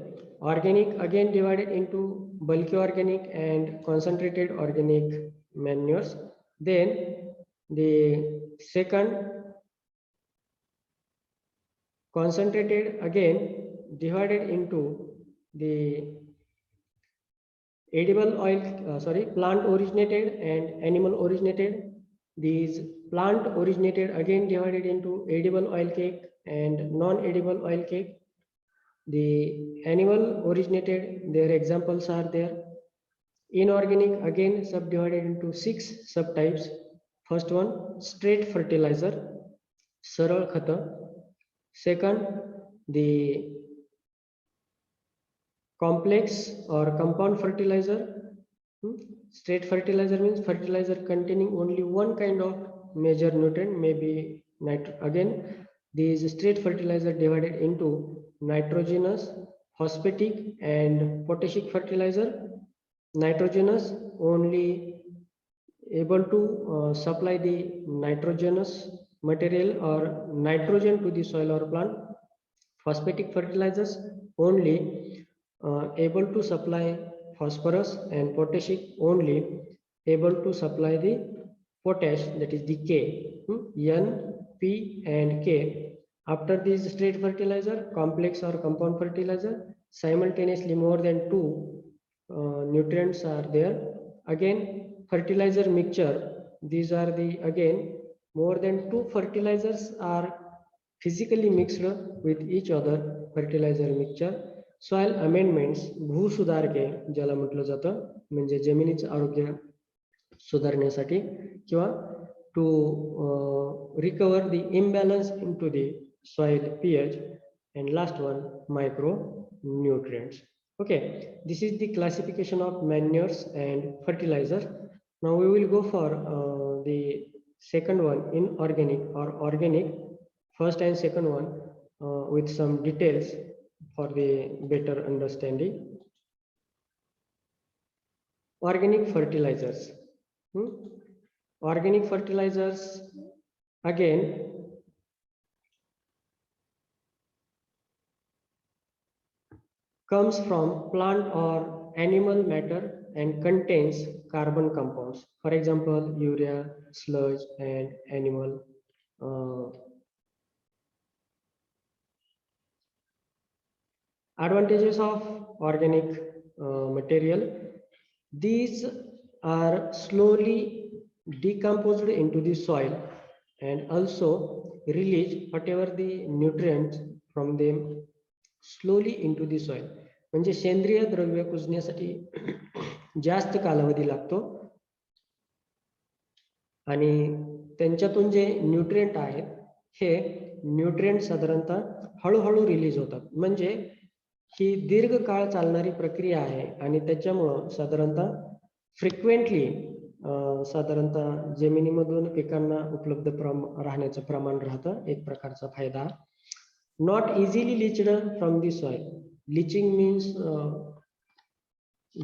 organic again divided into bulky organic and concentrated organic manures. Then the second, concentrated, again divided into the edible oil, plant originated and animal originated. These plant originated again divided into edible oil cake and non-edible oil cake. The animal originated, their examples are there. Inorganic again subdivided into 6 subtypes. First one, straight fertilizer, सरळ खत. Second, the complex or compound fertilizer. Straight fertilizer means fertilizer containing only one kind of major nutrient, maybe again these straight fertilizer divided into nitrogenous, phosphatic and potassic fertilizer. Nitrogenous only able to supply the nitrogenous material or nitrogen to the soil or plant. Phosphatic fertilizers only able to supply phosphorus, and potassic only able to supply the potash, that is the K, N, P and K. After this straight fertilizer, complex or compound fertilizer, simultaneously more than 2 nutrients are there. Again, fertilizer mixture, these are the again more than 2 fertilizers are physically mixed with each other, fertilizer mixture. Soil amendments, भूसुधारके ज्याला म्हटलं जातं, म्हणजे जमिनीचं आरोग्य सुधारण्यासाठी किंवा to recover the imbalance into the soil pH. And last one, micronutrients. Okay, this is the classification of manures and fertilizer. Now we will go for the second one, inorganic or organic, first and second one with some details for the better understanding. Organic fertilizers. Organic fertilizers again comes from plant or animal matter and contains carbon compounds. For example, urea, sludge and animal advantages of organic material. These are slowly decomposed into the soil and also release whatever the nutrients from them slowly into the soil. म्हणजे सेंद्रिय द्रव्य कुजण्यासाठी जास्त कालावधी लागतो आणि त्यांच्यातून जे nutrient आहेत हे nutrient साधारणतः हळूहळू रिलीज होतात. म्हणजे ही दीर्घकाळ चालणारी प्रक्रिया आहे आणि त्याच्यामुळं साधारणतः फ्रिक्वेंटली साधारणतः जमिनीमधून पिकांना उपलब्ध राहण्याचं प्रमाण राहतं. एक प्रकारचा फायदा. Not easily leached from the soil. Leaching means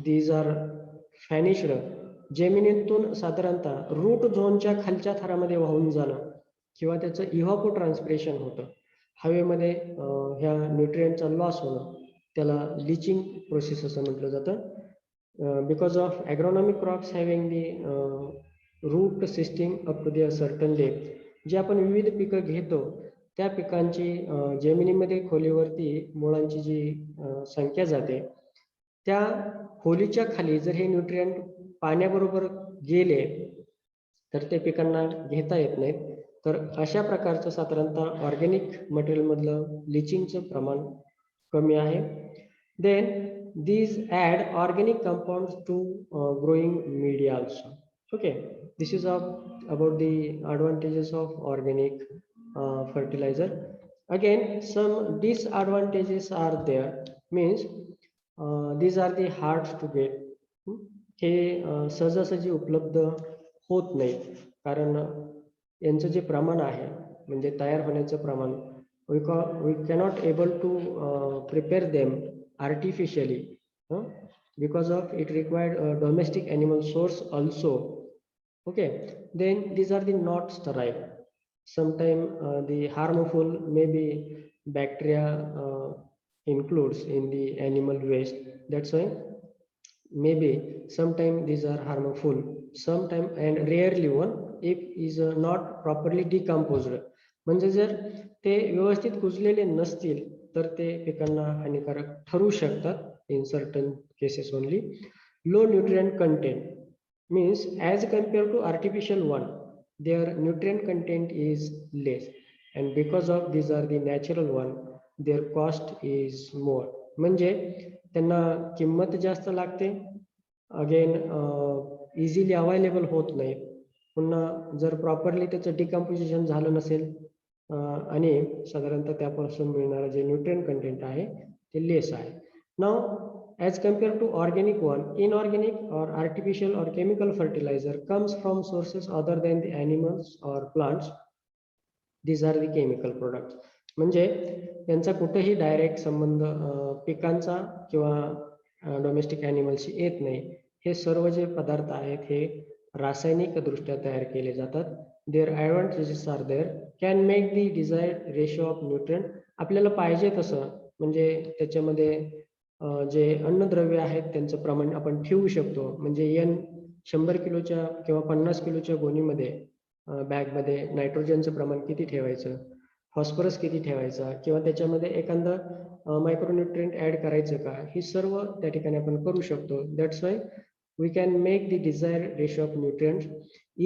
these are vanished. जमिनीतून साधारणतः रूट झोनच्या खालच्या थरामध्ये वाहून जाणं किंवा त्याचं इव्हापो ट्रान्सपिरेशन होतं. हवेमध्ये ह्या न्यूट्रिएंटचा लॉस होणं त्याला लिचिंग प्रोसेस असं म्हटलं जातं. Because of agronomic crops having the root system up to the certain depth. जे आपण विविध पिकं घेतो त्या पिकांची जमिनीमध्ये खोलीवरती मुळांची जी संख्या जाते त्या खोलीच्या खाली जर हे न्यूट्रिएंट पाण्याबरोबर गेले तर ते पिकांना घेता येत नाहीत. तर अशा प्रकारचं साधारणतः ऑर्गॅनिक मटेरियल मधलं लिचिंगचं प्रमाण कमी आहे. Then these add organic compounds to growing media also. Okay, this is about the advantages of organic fertilizer. Again, some disadvantages are there, means these are the hard to get. हे सहजासहजी उपलब्ध होत नाही कारण यांचं जे प्रमाण आहे म्हणजे तयार होण्याचं प्रमाण we cannot able to prepare them artificially because of it required a domestic animal source also. Okay, then these are the not sterile. Sometimes the harmful maybe bacteria includes in the animal waste. That's why maybe sometimes these are harmful, sometimes and rarely one if is not properly decomposed. म्हणजे जर ते व्यवस्थित कुजलेले नसतील तर ते पिकांना हानिकारक ठरू शकतात in certain cases only. Low nutrient content means as compared to artificial one, their nutrient content is less, and because of these are the natural one, their cost is more. म्हणजे त्यांना किंमत जास्त लागते, अगेन इझिली अवेलेबल होत नाही. पुन्हा जर properly त्याचं डिकम्पोजिशन झालं नसेल आणि साधारणतः त्यापासून मिळणारं जे न्यूट्रिएंट कंटेंट आहे ते लेस आहे. नाव as compared to organic one, inorganic or artificial or chemical fertilizer comes from sources other than the animals or plants. These are the chemical products. म्हणजे त्यांचा कुठेही डायरेक्ट संबंध पिकांचा किंवा डोमेस्टिक ॲनिमल्सशी येत नाही. हे सर्व जे पदार्थ आहेत हे रासायनिक दृष्ट्या तयार केले जातात. There advantages are there, can make the desired ratio of nutrient. आपल्याला पाहिजे तसं म्हणजे त्याच्यामध्ये जे अन्नद्रव्य आहेत त्यांचं प्रमाण आपण ठेवू शकतो. म्हणजे 100 किलोच्या किंवा 50 किलोच्या गोणीमध्ये बॅगमध्ये नायट्रोजनचं प्रमाण किती ठेवायचं, फॉस्फरस किती ठेवायचा, किंवा त्याच्यामध्ये एखादं मायक्रोन्यूट्रिएंट ॲड करायचं का, हे सर्व त्या ठिकाणी आपण करू शकतो. That's why we can make the desired ratio of nutrients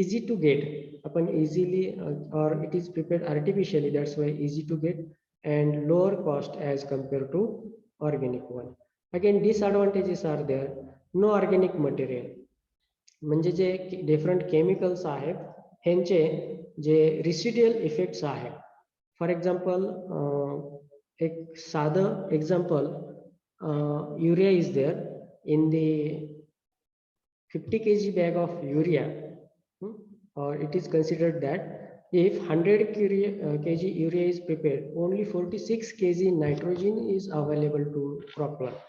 easy to get. आपण easily or it is prepared artificially, that's why easy to get and lower cost as compare to organic one. Again disadvantages are there, no organic material. म्हणजे जे different chemicals आहेत ह्यांचे जे residual effects आहेत. For example एक साधं example, urea is there in the 50 kg bag of urea, or it is considered that if 100 kg urea is prepared, only 46 kg nitrogen is available to crop plant.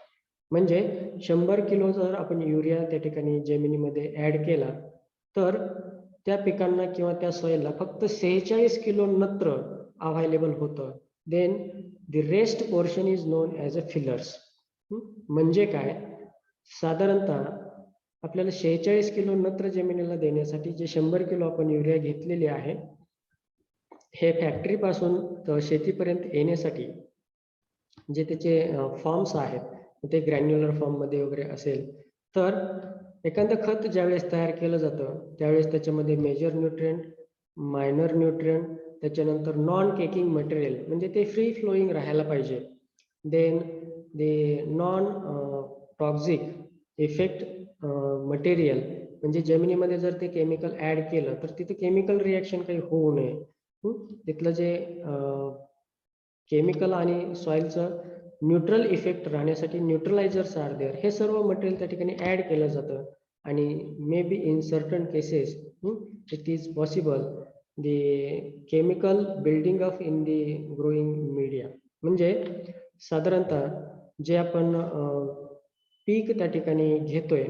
म्हणजे 100 kilo जर आपण urea त्या ठिकाणी जमिनीमध्ये add केला तर त्या पिकांना किंवा त्या सॉइलला फक्त 46 किलो नत्र अवेलेबल होतं. Then the rest portion is known as a fillers. म्हणजे काय, साधारणतः आपल्याला 46 किलो नत्र जमिनीला देण्यासाठी जे 100 किलो आपण युरिया घेतलेले आहे, हे फॅक्टरीपासून शेतीपर्यंत येण्यासाठी जे त्याचे फॉर्म्स आहेत ते ग्रॅन्युलर फॉर्ममध्ये वगैरे असेल, तर एखादं खत ज्यावेळेस तयार केलं जातं त्यावेळेस त्याच्यामध्ये मेजर न्यूट्रिएंट, मायनर न्यूट्रिएंट, त्याच्यानंतर नॉन केकिंग मटेरियल म्हणजे ते फ्री फ्लोईंग राहायला पाहिजे. Then they non toxic effect material, म्हणजे जमिनीमध्ये जर ते केमिकल ऍड केलं तर तिथे केमिकल रिॲक्शन काही होऊ नये. तिथलं जे केमिकल आणि सॉइलचं न्यूट्रल इफेक्ट राहण्यासाठी न्यूट्रलायझर्स आर देअर. हे सर्व मटेरियल त्या ठिकाणी ऍड केलं जातं आणि may be in certain cases it is possible the chemical building of in the growing media. म्हणजे साधारणतः जे आपण पीक त्या ठिकाणी घेतोय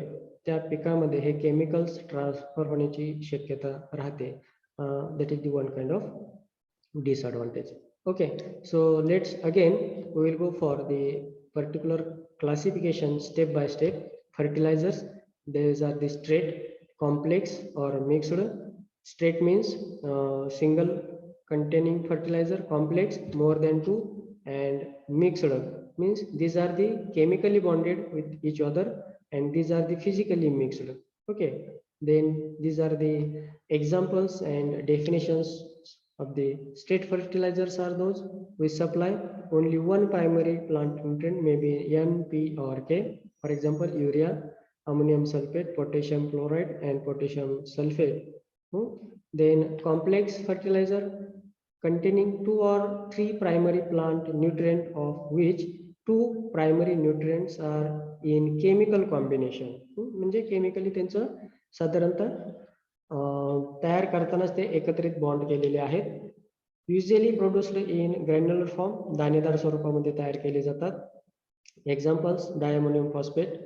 त्या पिकामध्ये हे केमिकल्स ट्रान्सफर होण्याची शक्यता राहते. That is the one kind of disadvantage. Okay, so let's again we will go for the particular classification step by step. Fertilizers, these are the straight, complex or mixed. Straight means single containing fertilizer, complex more than two, and mixed means these are the chemically bonded with each other and these are the physically mixed. Okay, then these are the examples and definitions of the straight fertilizers are those which supply only one primary plant nutrient, maybe N, P or K. For example, urea, ammonium sulfate, potassium chloride and potassium sulfate. Then complex fertilizer containing 2 or 3 primary plant nutrient of which 2 primary nutrients are in chemical combination. म्हणजे chemically त्यांचं साधारणतः तयार करतानाच ते एकत्रित bond केलेले आहेत. Usually produced in granular form, दाणेदार स्वरूपामध्ये तयार केले जातात. Examples diammonium phosphate,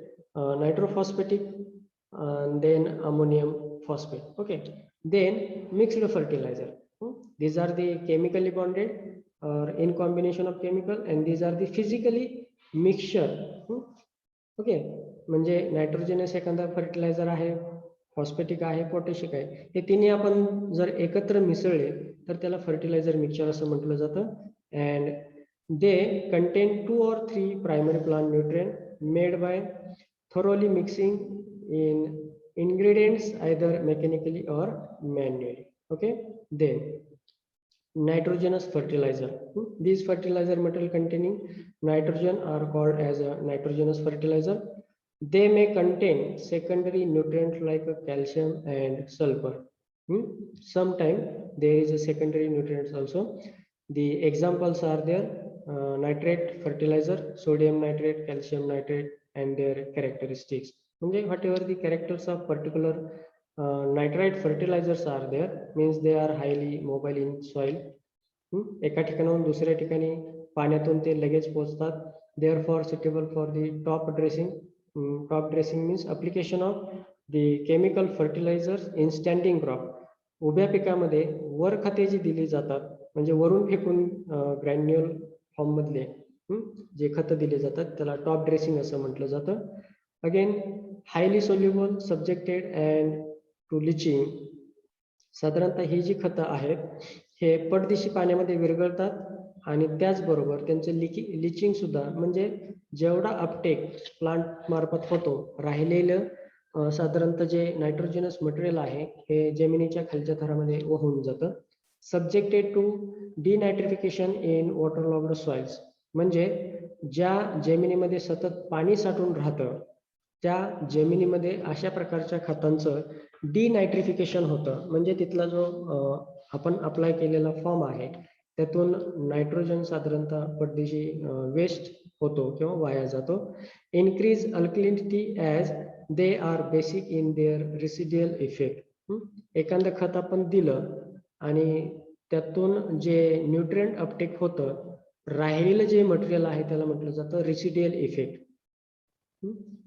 nitrophosphatic, then ammonium phosphate. Okay, then mixed fertiliser, these are the chemically bonded or in combination of chemical and these are the physically mixture. Okay, म्हणजे nitrogenous एखादा fertiliser आहे, phosphatic आहे, पोटॅशिक आहे, हे तिन्ही आपण जर एकत्र मिसळले तर त्याला फर्टिलायझर मिक्सचर असं म्हटलं जातं. And they contain 2 or 3 primary plant nutrient made by thoroughly mixing in ingredients either mechanically or manually. Okay, then nitrogenous fertilizer. These fertilizer material containing nitrogen are called as a nitrogenous fertilizer. They may contain secondary nutrients like calcium and sulfur. Sometimes there is a secondary nutrients also. The examples are there: nitrate fertilizer, sodium nitrate, calcium nitrate, and their characteristics. Whatever the characters of particular nitrite fertilizers are there, means they are highly mobile in soil. एका ठिकाणाहून दुसऱ्या ठिकाणी पाण्यातून ते लगेच पोहोचतात. Therefore suitable for the top dressing. Top dressing means application of the chemical fertilizers in standing crop. उभ्या पिकामध्ये वर खते जी दिली जातात, म्हणजे वरून फेकून ग्रॅन्युअल फॉर्म मधले जे खतं दिले जातात त्याला टॉप ड्रेसिंग असं म्हटलं जातं. Again highly soluble, subjected and to leaching. साधारणतः ही जी खतं आहेत हे पटदिशी पाण्यामध्ये विरघळतात आणि त्याचबरोबर त्यांचं लिचिंग सुद्धा, म्हणजे जेवढा अपटेक प्लांट मार्फत होतो, राहिलेलं साधारणतः जे नायट्रोजनस मटेरियल आहे हे जमिनीच्या खालच्या थरामध्ये वाहून जातं. सब्जेक्टेड टू डिनायट्रिफिकेशन इन वॉटरलॉग्ड सॉइल्स, म्हणजे ज्या जमिनीमध्ये सतत पाणी साठून राहतं त्या जमिनीमध्ये अशा प्रकारच्या खतांचं डिनायट्रिफिकेशन होतं, म्हणजे तिथला जो आपण अप्लाय केलेला फॉर्म आहे त्यातून नायट्रोजन साधारणतः पटदिशी वेस्ट होतो किंवा वाया जातो. Increase alkalinity as they are basic in their residual effect. एखादं खत आपण दिलं आणि त्यातून जे न्यूट्रिएंट अपटेक होतं, राहिलेलं जे मटेरियल आहे त्याला म्हटलं जातं रेसिड्युअल इफेक्ट.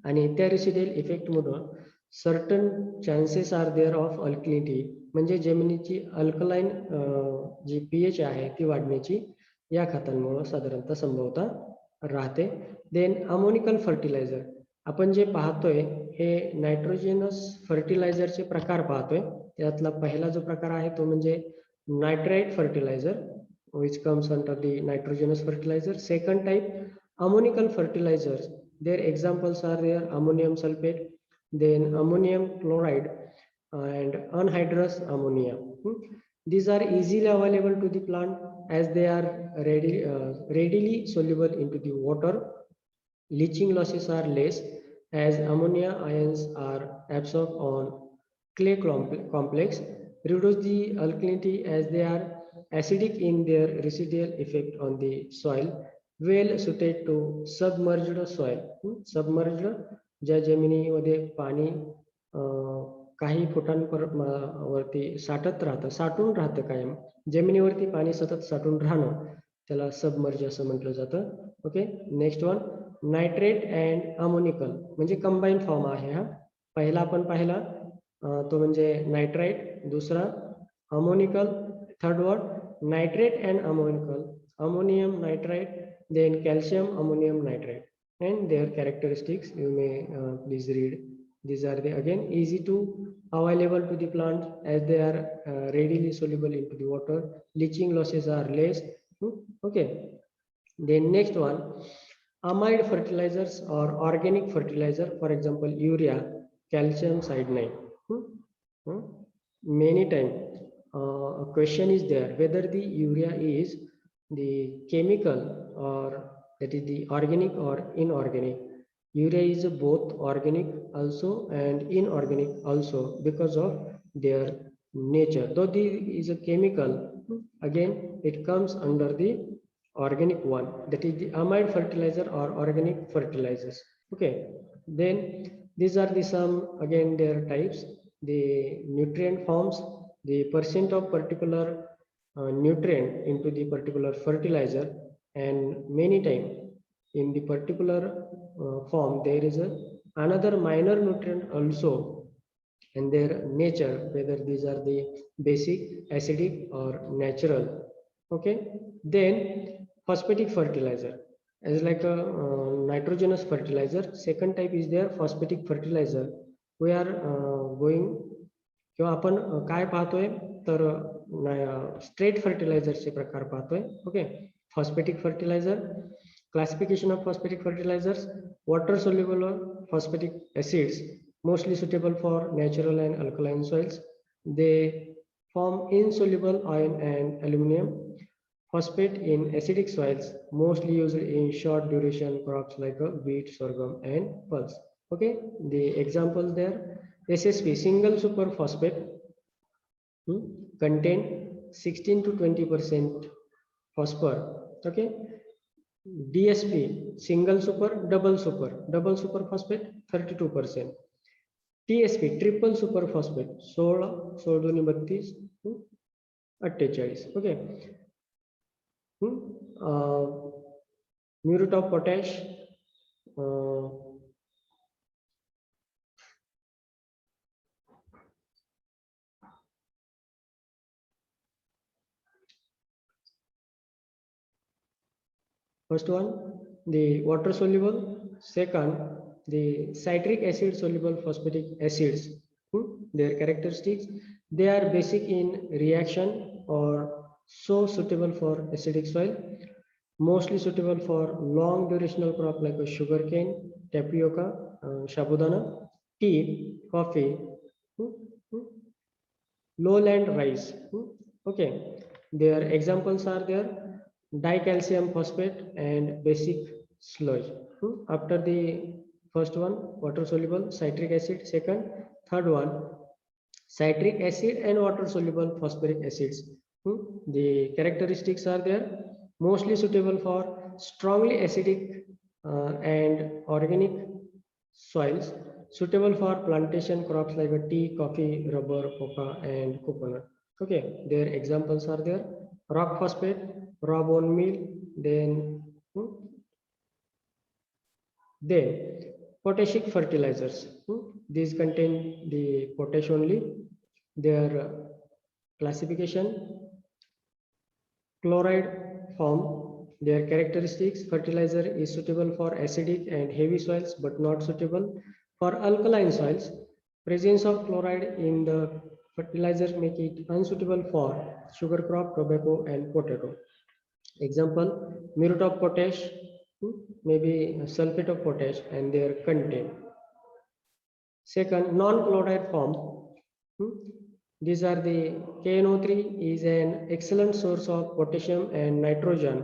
आणि त्या रेसिड्युअल इफेक्ट मधून certain chances are there of alkalinity, म्हणजे जमिनीची अल्कलाईन जी पीएच आहे ती वाढण्याची या खतांमुळे साधारणतः संभवता राहते. Then ammoniacal fertiliser. आपण जे पाहतोय हे नायट्रोजनस फर्टिलायझरचे प्रकार पाहतोय. त्यातला पहिला जो प्रकार आहे तो म्हणजे nitrite fertiliser, which comes under the nitrogenous fertilizer. Second type, ammonical fertilizers. Their examples are there: ammonium sulfate, then ammonium chloride, and anhydrous ammonia. These are easily available to the plant as they are readily soluble into the water. Leaching losses are less as ammonia ions are absorbed on clay complex. Reduce the alkalinity as they are acidic in their residual effect on the soil. Well suited to submerged soil. Submerged, ज्या जमिनीमध्ये पाणी काही फुटांवरती साठून राहतं कायम, जमिनीवरती पाणी सतत साठून राहणं त्याला सबमर्ज असं म्हटलं जातं. Okay, next one nitrate and ammoniacal, म्हणजे कंबाईन फॉर्म आहे हा. पहिला आपण पाहिला तो म्हणजे नायट्राइट, दुसरा ammoniacal, third one nitrate and ammoniacal, ammonium nitrite, then calcium ammonium nitrate, and their characteristics you may please read. These are the again easy to available to the plant as they are readily soluble into the water. Leaching losses are less. Okay, then next one, amide fertilizers or organic fertilizer, for example urea, calcium cyanide. Many times a question is there whether the urea is the chemical or that is the organic or inorganic. Urea is both organic also and inorganic also because of their nature. Though this is a chemical, again it comes under the organic one, that is the amide fertilizer or organic fertilizers. Okay, then these are the some again their types, the nutrient forms, the percent of particular nutrient into the particular fertilizer, and many times in the particular form there is another minor nutrient also, and their nature, whether these are the basic, acidic or natural. Okay, then phosphatic fertilizer as like a nitrogenous fertilizer. Second type is there phosphatic fertilizer. We are going किंवा आपण काय पाहतोय तर straight फर्टिलायझरचे प्रकार पाहतोय. Okay, phosphatic fertiliser, classification of phosphatic fertilizers: water soluble phosphatic acids mostly suitable for natural and alkaline soils. They form insoluble iron and aluminum phosphate in acidic soils, mostly used in short duration crops like wheat, sorghum, and pulse. Okay, the examples there: SSP, single superphosphate, contain 16 to 20% phosphor. Okay, DSP, single super, double superphosphate 32%. TSP, triple superphosphate 16, 16 32, 48. Okay. Muriate of potash, first one, the water soluble. Second, the citric acid soluble phosphatic acids. Their characteristics: they are basic in reaction or so suitable for acidic soil, mostly suitable for long durational crop like sugarcane, tapioca, sabudana, tea, coffee, lowland rice. Okay, their examples are there: dicalcium phosphate and basic sludge. After the first one, water soluble citric acid. Second, third one, citric acid and water soluble phosphoric acids. The characteristics are there: mostly suitable for strongly acidic and organic soils, suitable for plantation crops like tea, coffee, rubber, coca, and coconut. Okay, their examples are there: rock phosphate, raw bone meal, then potassic fertilizers. These contain the potash only. Their classification: chloride form. Their characteristics: fertilizer is suitable for acidic and heavy soils but not suitable for alkaline soils. Presence of chloride in the fertilizer make it unsuitable for sugar crop, tobacco, and potato. Example: muriate of potash, maybe sulfate of potash, and their content. Second, non-chloride form. These are the KNO3 is an excellent source of potassium and nitrogen.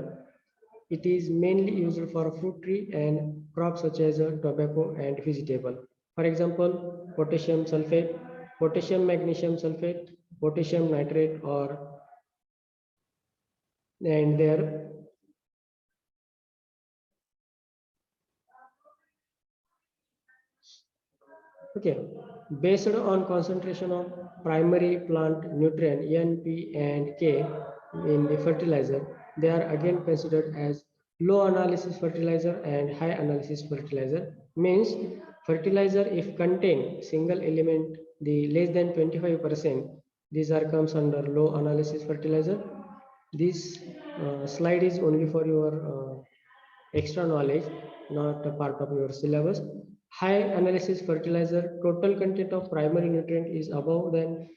It is mainly used for fruit tree and crops such as tobacco and vegetable. For example, potassium sulfate, potassium magnesium sulfate, potassium nitrate, or and their okay, based on concentration of primary plant nutrient N, P, and K in the fertilizer, they are again considered as low analysis fertilizer and high analysis fertilizer. Means fertilizer if contain single element the less than 25%, these are comes under low analysis fertilizer. This slide is only for your extra knowledge, not a part of your syllabus. High analysis fertilizer, total content of primary nutrient is above than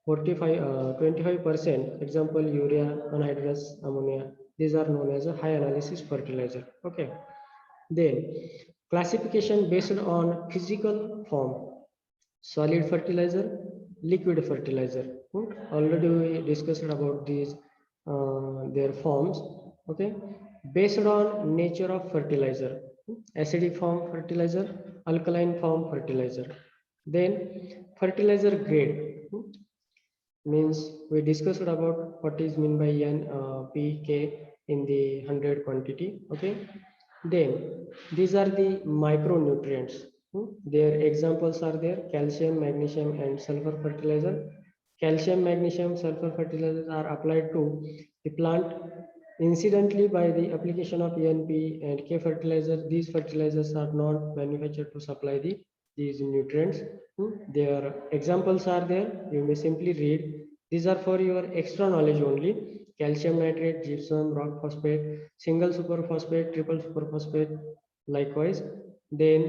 25%. Example, urea, anhydrous ammonia. These are known as a high analysis fertilizer. Okay. Then classification based on physical form: solid fertilizer, liquid fertilizer. Already we discussed about these their forms. Okay, based on nature of fertilizer: acidic form fertilizer, alkaline form fertilizer. Then fertilizer grade, means we discussed about what is mean by N, P, K in the 100 quantity. Okay, then these are the micronutrients. Their examples are there: calcium, magnesium, and sulfur fertilizer. Calcium, magnesium, sulfur fertilizers are applied to the plant incidentally by the application of N, P, and K fertilizer. These fertilizers are not manufactured to supply these nutrients. Their examples are there. You may simply read. These are for your extra knowledge only: calcium nitrate, gypsum, rock phosphate, single superphosphate, triple superphosphate, likewise. Then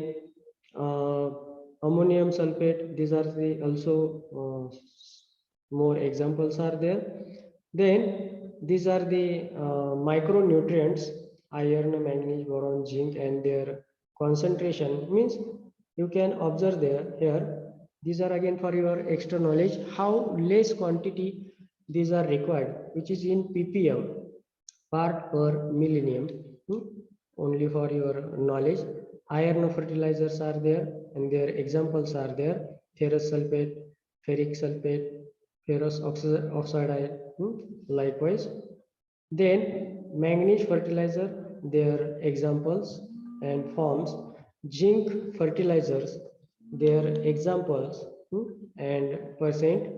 ammonium sulfate. These are the also more examples are there. Then these are the micronutrients: iron, manganese, boron, zinc, and their concentration. Means you can observe there here. These are again for your extra knowledge how less quantity these are required, which is in ppm, part per millennium. Only for your knowledge, iron fertilizers are there and their examples are there: ferrous sulfate, ferric sulfate, ferrous oxide, likewise. Then manganese fertilizer, their examples and forms: zinc fertilizers, their examples and percent.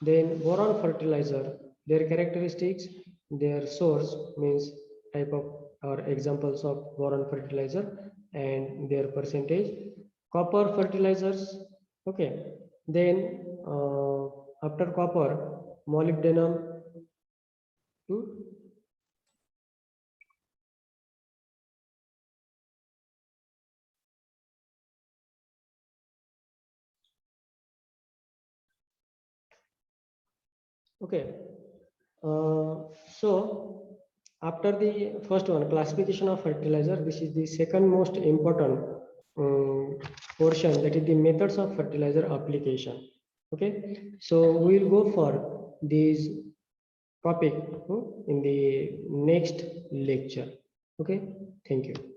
Then boron fertilizer, their characteristics, their source means type of or examples of boron fertilizer and their percentage. Copper fertilizers, okay. Then after copper, molybdenum. Okay. So after the first one, classification of fertilizer, this is the second most important portion, that is the methods of fertilizer application. Okay. So we will go for this topic in the next lecture. Okay. Thank you.